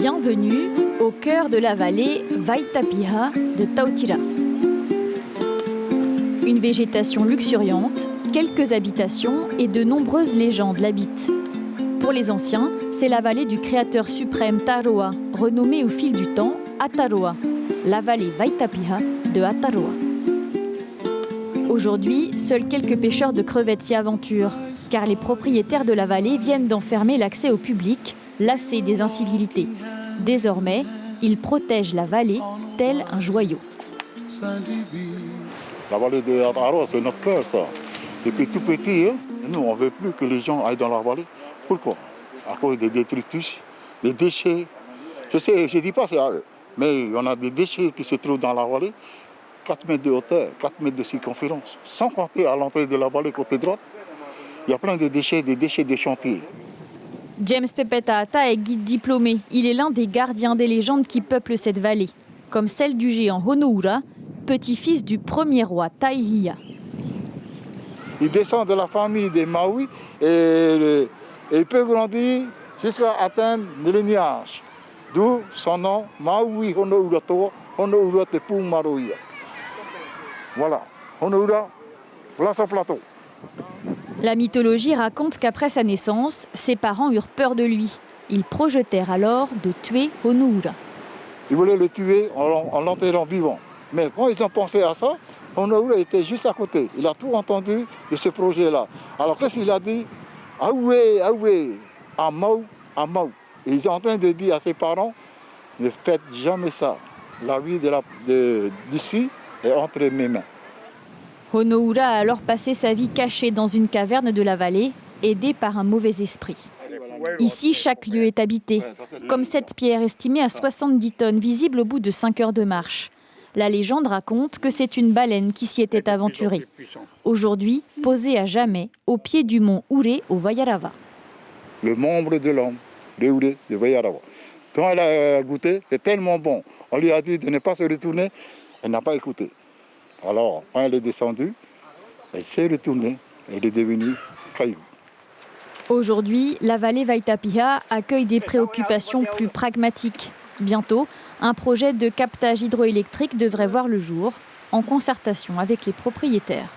Bienvenue au cœur de la vallée Vaitapiha de Tautira. Une végétation luxuriante, quelques habitations et de nombreuses légendes l'habitent. Pour les anciens, c'est la vallée du créateur suprême Taroa, renommée au fil du temps Ataroa, la vallée Vaitapiha de Ataroa. Aujourd'hui, seuls quelques pêcheurs de crevettes s'y aventurent, car les propriétaires de la vallée viennent d'enfermer l'accès au public, lassés des incivilités. Désormais, ils protègent la vallée tel un joyau. La vallée de Ataroa, c'est notre cœur, ça. Depuis tout petit, nous, on ne veut plus que les gens aillent dans la vallée. Pourquoi? À cause des détritus, des déchets. Je sais, je ne dis pas ça, mais il y en a des déchets qui se trouvent dans la vallée. 4 mètres de hauteur, 4 mètres de circonférence. Sans compter à l'entrée de la vallée côté droite, il y a plein de déchets de chantier. James Pepetaata est guide diplômé. Il est l'un des gardiens des légendes qui peuplent cette vallée, comme celle du géant Honoura, petit-fils du premier roi Taihia. Il descend de la famille des Maui et il peut grandir jusqu'à atteindre le lignage. D'où son nom, Maui Honoura Toa, Honoura Te Pū Maroia. Voilà, Honoura, voilà son plateau. La mythologie raconte qu'après sa naissance, ses parents eurent peur de lui. Ils projetèrent alors de tuer Honoura. Ils voulaient le tuer en l'enterrant vivant. Mais quand ils ont pensé à ça, Honoura était juste à côté. Il a tout entendu de ce projet-là. Alors qu'est-ce qu'il a dit? Aoué, aoué, amau, amau. Et ils sont en train de dire à ses parents, ne faites jamais ça. La vie d'ici est entre mes mains. Honoura a alors passé sa vie cachée dans une caverne de la vallée, aidé par un mauvais esprit. Ici, chaque lieu est habité, comme cette pierre estimée à 70 tonnes, visible au bout de 5 heures de marche. La légende raconte que c'est une baleine qui s'y était aventurée. Aujourd'hui, posée à jamais au pied du mont Ure au Waiarawa. Le membre de l'homme, le Ure de Waiarawa. Quand elle a goûté, c'est tellement bon. On lui a dit de ne pas se retourner, elle n'a pas écouté. Alors, quand elle est descendue, elle s'est retournée, elle est devenue caillou. Aujourd'hui, la vallée Vaitapiha accueille des préoccupations plus pragmatiques. Bientôt, un projet de captage hydroélectrique devrait voir le jour, en concertation avec les propriétaires.